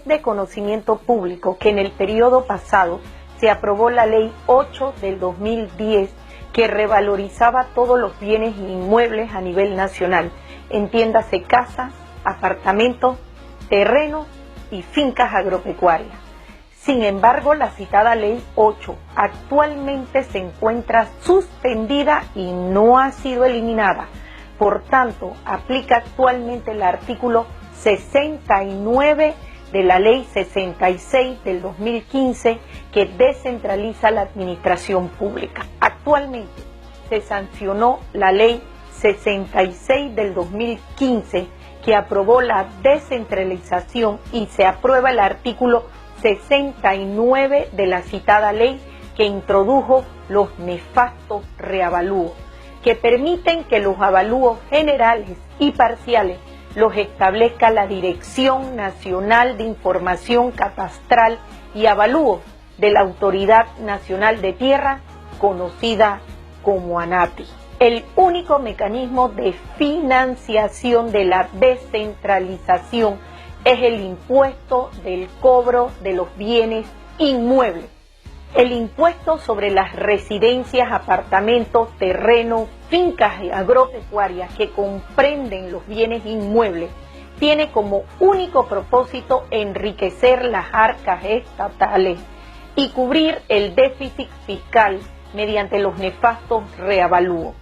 de conocimiento público que en el periodo pasado se aprobó la Ley 8 del 2010 que revalorizaba todos los bienes inmuebles a nivel nacional, entiéndase casas, apartamentos, terrenos y fincas agropecuarias. Sin embargo, la citada Ley 8 actualmente se encuentra suspendida y no ha sido eliminada. Por tanto, aplica actualmente el artículo 69 de la Ley 66 del 2015 que descentraliza la administración pública. Actualmente se sancionó la Ley 66 del 2015 que aprobó la descentralización y se aprueba el artículo 69 de la citada ley que introdujo los nefastos reavalúos, que permiten que los avalúos generales y parciales los establezca la Dirección Nacional de Información Catastral y Avalúos de la Autoridad Nacional de Tierra, conocida como ANATI. El único mecanismo de financiación de la descentralización es el impuesto del cobro de los bienes inmuebles. El impuesto sobre las residencias, apartamentos, terrenos, fincas agropecuarias que comprenden los bienes inmuebles tiene como único propósito enriquecer las arcas estatales y cubrir el déficit fiscal mediante los nefastos reavalúos.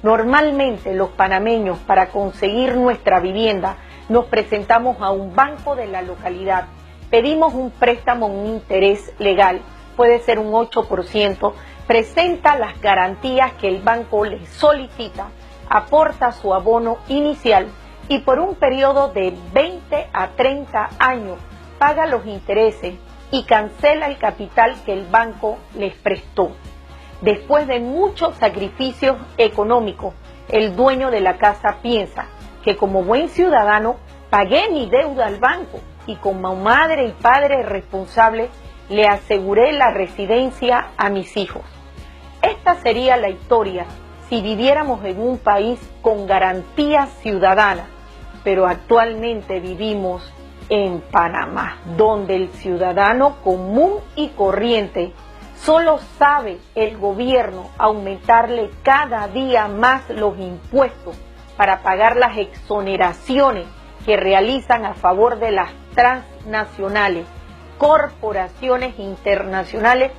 Normalmente los panameños, para conseguir nuestra vivienda, nos presentamos a un banco de la localidad, pedimos un préstamo a un interés legal, puede ser un 8%, presenta las garantías que el banco le solicita, aporta su abono inicial y por un periodo de 20 a 30 años paga los intereses y cancela el capital que el banco les prestó. Después de muchos sacrificios económicos, el dueño de la casa piensa que como buen ciudadano pagué mi deuda al banco y como madre y padre responsable le aseguré la residencia a mis hijos. Esta sería la historia si viviéramos en un país con garantías ciudadanas, pero actualmente vivimos en Panamá, donde el ciudadano común y corriente solo sabe el gobierno aumentarle cada día más los impuestos para pagar las exoneraciones que realizan a favor de las transnacionales, corporaciones internacionales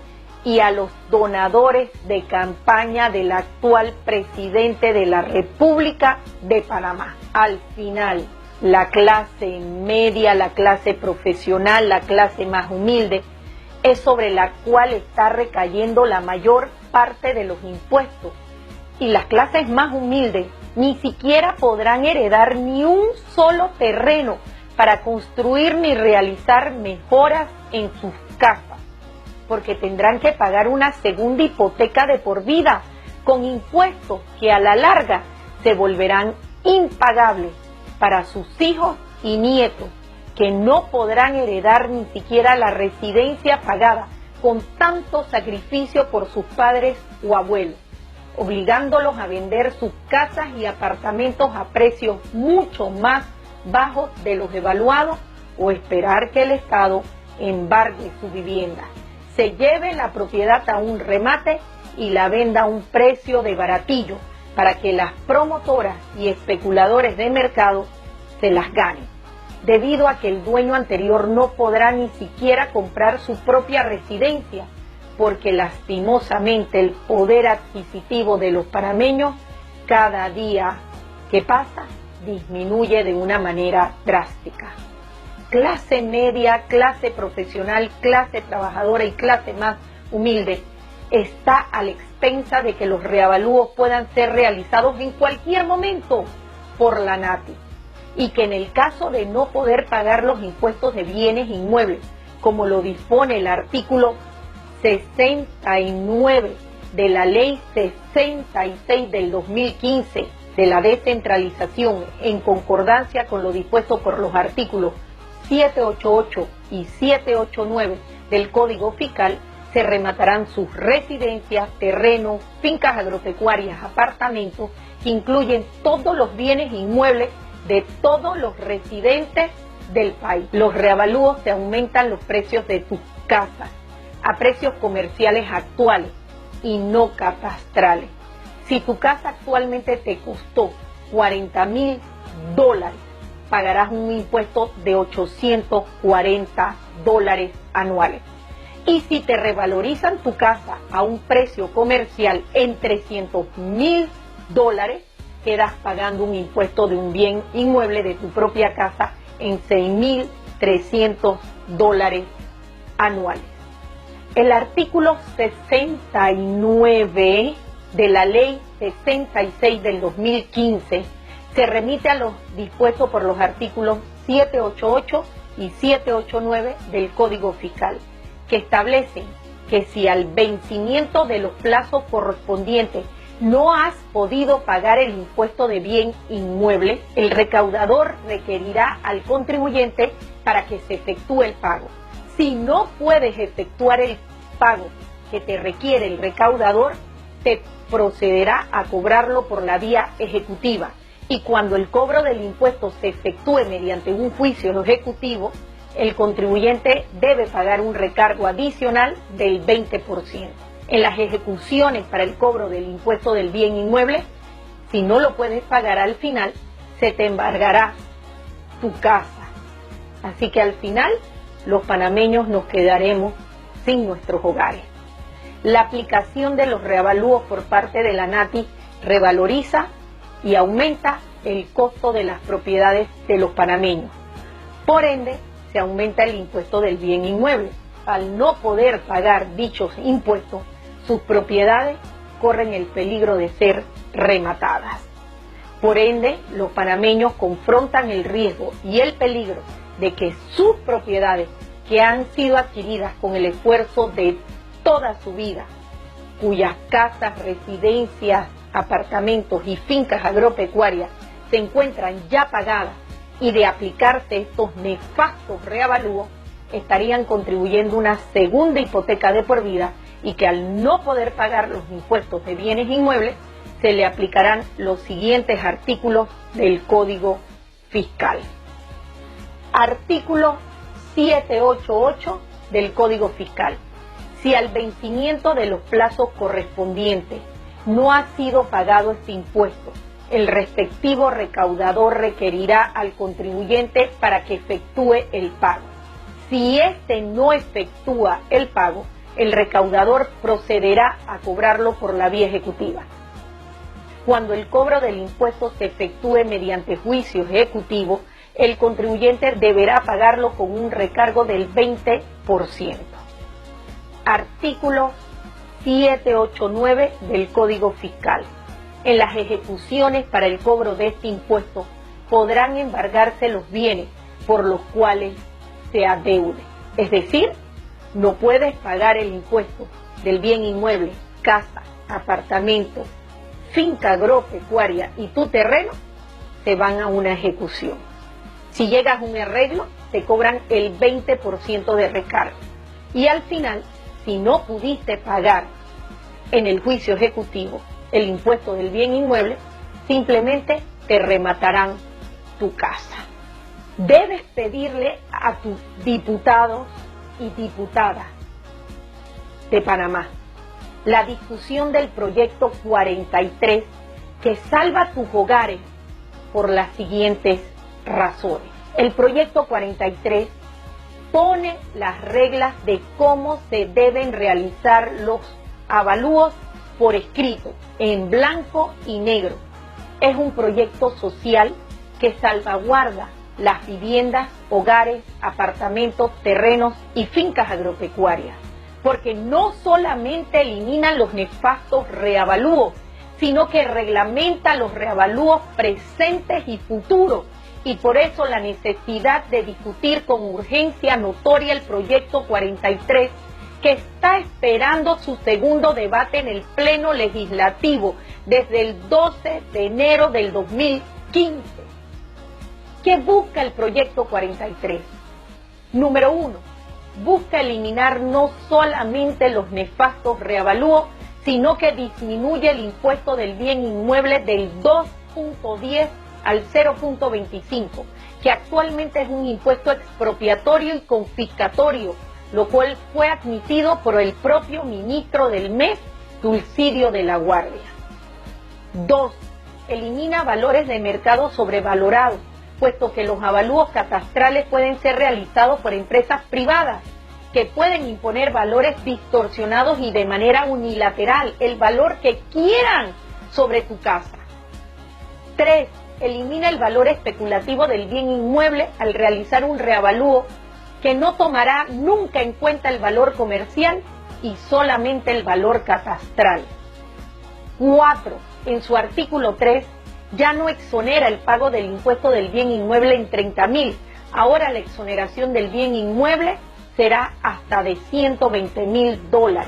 y a los donadores de campaña del actual presidente de la República de Panamá. Al final, la clase media, la clase profesional, la clase más humilde, es sobre la cual está recayendo la mayor parte de los impuestos. Y las clases más humildes ni siquiera podrán heredar ni un solo terreno para construir ni realizar mejoras en sus casas, porque tendrán que pagar una segunda hipoteca de por vida, con impuestos que a la larga se volverán impagables para sus hijos y nietos, que no podrán heredar ni siquiera la residencia pagada con tanto sacrificio por sus padres o abuelos, obligándolos a vender sus casas y apartamentos a precios mucho más bajos de los evaluados o esperar que el Estado embargue su vivienda, se lleve la propiedad a un remate y la venda a un precio de baratillo para que las promotoras y especuladores de mercado se las ganen, debido a que el dueño anterior no podrá ni siquiera comprar su propia residencia, porque lastimosamente el poder adquisitivo de los panameños cada día que pasa disminuye de una manera drástica. Clase media, clase profesional, clase trabajadora y clase más humilde está a la expensa de que los reavalúos puedan ser realizados en cualquier momento por la ANATI, y que en el caso de no poder pagar los impuestos de bienes inmuebles, como lo dispone el artículo 69 de la Ley 66 del 2015 de la descentralización, en concordancia con lo dispuesto por los artículos 788 y 789 del Código Fiscal, se rematarán sus residencias, terrenos, fincas agropecuarias, apartamentos, que incluyen todos los bienes inmuebles de todos los residentes del país. Los reavalúos te aumentan los precios de tus casas a precios comerciales actuales y no catastrales. Si tu casa actualmente te costó $40,000, pagarás un impuesto de $840 anuales. Y si te revalorizan tu casa a un precio comercial en $300,000, quedas pagando un impuesto de un bien inmueble de tu propia casa en $6,300 anuales. El artículo 69 de la Ley 66 del 2015 se remite a los dispuestos por los artículos 788 y 789 del Código Fiscal, que establecen que si al vencimiento de los plazos correspondientes no has podido pagar el impuesto de bien inmueble, el recaudador requerirá al contribuyente para que se efectúe el pago. Si no puedes efectuar el pago que te requiere el recaudador, te procederá a cobrarlo por la vía ejecutiva. Y cuando el cobro del impuesto se efectúe mediante un juicio ejecutivo, el contribuyente debe pagar un recargo adicional del 20%. En las ejecuciones para el cobro del impuesto del bien inmueble, si no lo puedes pagar al final, se te embargará tu casa. Así que al final, los panameños nos quedaremos sin nuestros hogares. La aplicación de los reavalúos por parte de la NATI revaloriza y aumenta el costo de las propiedades de los panameños. Por ende, se aumenta el impuesto del bien inmueble. Al no poder pagar dichos impuestos, sus propiedades corren el peligro de ser rematadas. Por ende, los panameños confrontan el riesgo y el peligro de que sus propiedades, que han sido adquiridas con el esfuerzo de toda su vida, cuyas casas, residencias, apartamentos y fincas agropecuarias se encuentran ya pagadas, y de aplicarse estos nefastos reavalúos, estarían contribuyendo una segunda hipoteca de por vida, y que al no poder pagar los impuestos de bienes inmuebles, se le aplicarán los siguientes artículos del Código Fiscal. Artículo 788 del Código Fiscal. Si al vencimiento de los plazos correspondientes no ha sido pagado este impuesto, el respectivo recaudador requerirá al contribuyente para que efectúe el pago. Si éste no efectúa el pago, el recaudador procederá a cobrarlo por la vía ejecutiva. Cuando el cobro del impuesto se efectúe mediante juicio ejecutivo, el contribuyente deberá pagarlo con un recargo del 20%. Artículo 789 del Código Fiscal. En las ejecuciones para el cobro de este impuesto podrán embargarse los bienes por los cuales se adeude. Es decir, no puedes pagar el impuesto del bien inmueble, casa, apartamento, finca agropecuaria y tu terreno, te van a una ejecución. Si llegas a un arreglo, te cobran el 20% de recargo. Y al final, si no pudiste pagar en el juicio ejecutivo el impuesto del bien inmueble, simplemente te rematarán tu casa. Debes pedirle a tus diputados y diputadas de Panamá la discusión del proyecto 43 que salva tus hogares por las siguientes razones. El proyecto 43 pone las reglas de cómo se deben realizar los avalúos por escrito, en blanco y negro. Es un proyecto social que salvaguarda las viviendas, hogares, apartamentos, terrenos y fincas agropecuarias, porque no solamente eliminan los nefastos reavalúos, sino que reglamenta los reavalúos presentes y futuros, y por eso la necesidad de discutir con urgencia notoria el proyecto 43, que está esperando su segundo debate en el Pleno Legislativo desde el 12 de enero del 2015. ¿Qué busca el proyecto 43? Número 1, busca eliminar no solamente los nefastos reavalúos, sino que disminuye el impuesto del bien inmueble del 2.10 al 0.25, que actualmente es un impuesto expropiatorio y confiscatorio, lo cual fue admitido por el propio ministro del MES, Dulcidio de la Guardia. 2. Elimina valores de mercado sobrevalorados, puesto que los avalúos catastrales pueden ser realizados por empresas privadas, que pueden imponer valores distorsionados y de manera unilateral, el valor que quieran sobre tu casa. 3. Elimina el valor especulativo del bien inmueble al realizar un reavalúo que no tomará nunca en cuenta el valor comercial y solamente el valor catastral. 4. En su artículo 3, ya no exonera el pago del impuesto del bien inmueble en 30.000. Ahora la exoneración del bien inmueble será hasta de $120.000.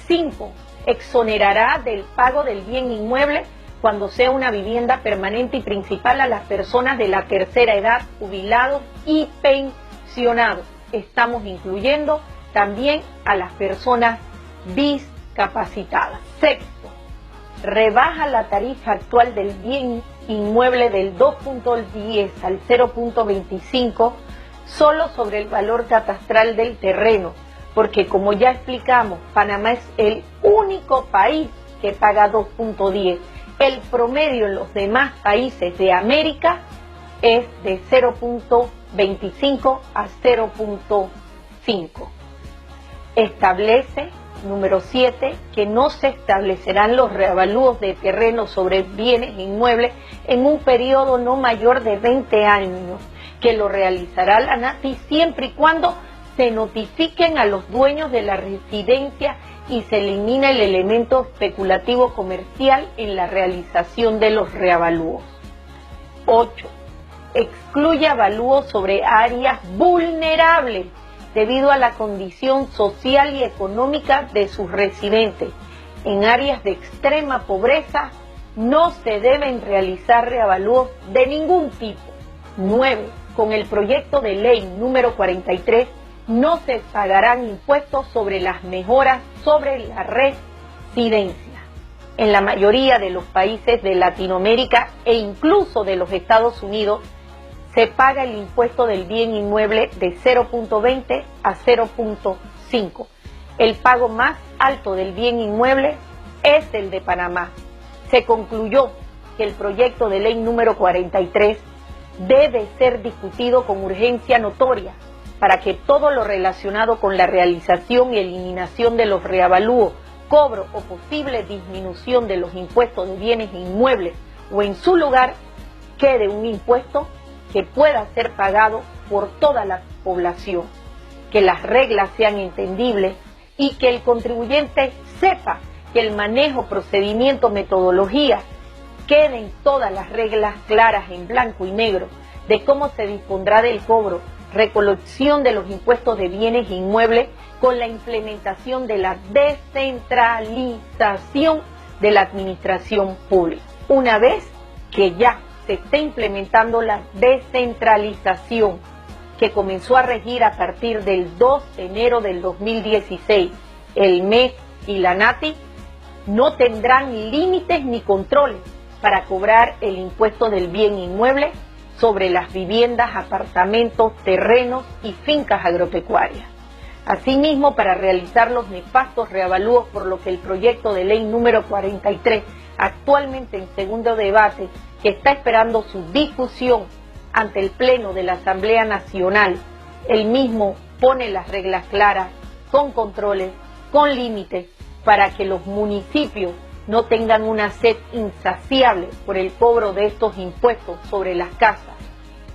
5. Exonerará del pago del bien inmueble cuando sea una vivienda permanente y principal a las personas de la tercera edad, jubilados y pensionados. Estamos incluyendo también a las personas discapacitadas. 6. Rebaja la tarifa actual del bien inmueble del 2.10 al 0.25 solo sobre el valor catastral del terreno, porque como ya explicamos, Panamá es el único país que paga 2.10. El promedio en los demás países de América es de 0.25 a 0.5. Establece, número 7, que no se establecerán los reavalúos de terrenos sobre bienes inmuebles en un periodo no mayor de 20 años, que lo realizará la NATI siempre y cuando se notifiquen a los dueños de la residencia y se elimina el elemento especulativo comercial en la realización de los reavalúos. 8. Excluye avalúos sobre áreas vulnerables debido a la condición social y económica de sus residentes. En áreas de extrema pobreza no se deben realizar reavalúos de ningún tipo. 9. Con el proyecto de ley número 43 no se pagarán impuestos sobre las mejoras sobre la residencia. En la mayoría de los países de Latinoamérica e incluso de los Estados Unidos se paga el impuesto del bien inmueble de 0.20 a 0.5. El pago más alto del bien inmueble es el de Panamá. Se concluyó que el proyecto de ley número 43 debe ser discutido con urgencia notoria para que todo lo relacionado con la realización y eliminación de los reavalúos, cobro o posible disminución de los impuestos de bienes inmuebles o en su lugar quede un impuesto que pueda ser pagado por toda la población, que las reglas sean entendibles y que el contribuyente sepa que el manejo, procedimiento, metodología, queden todas las reglas claras en blanco y negro de cómo se dispondrá del cobro, recolección de los impuestos de bienes inmuebles con la implementación de la descentralización de la administración pública. Una vez que ya se esté implementando la descentralización que comenzó a regir a partir del 2 de enero del 2016, el MES y la NATI no tendrán límites ni controles para cobrar el impuesto del bien inmueble sobre las viviendas, apartamentos, terrenos y fincas agropecuarias. Asimismo, para realizar los nefastos reavalúos por lo que el proyecto de ley número 43, actualmente en segundo debate, que está esperando su difusión ante el Pleno de la Asamblea Nacional, el mismo pone las reglas claras, con controles, con límites, para que los municipios no tengan una sed insaciable por el cobro de estos impuestos sobre las casas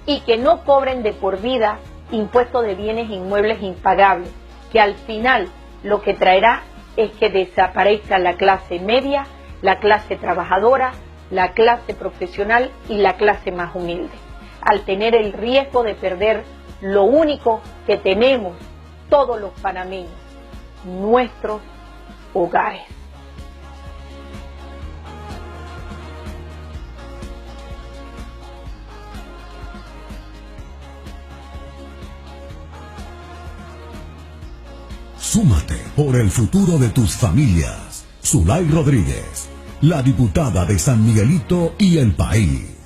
y que no cobren de por vida impuestos de bienes inmuebles impagables, que al final lo que traerá es que desaparezca la clase media, la clase trabajadora, la clase profesional y la clase más humilde, al tener el riesgo de perder lo único que tenemos todos los panameños, nuestros hogares. Súmate por el futuro de tus familias. Zulay Rodríguez. la diputada de San Miguelito y el país.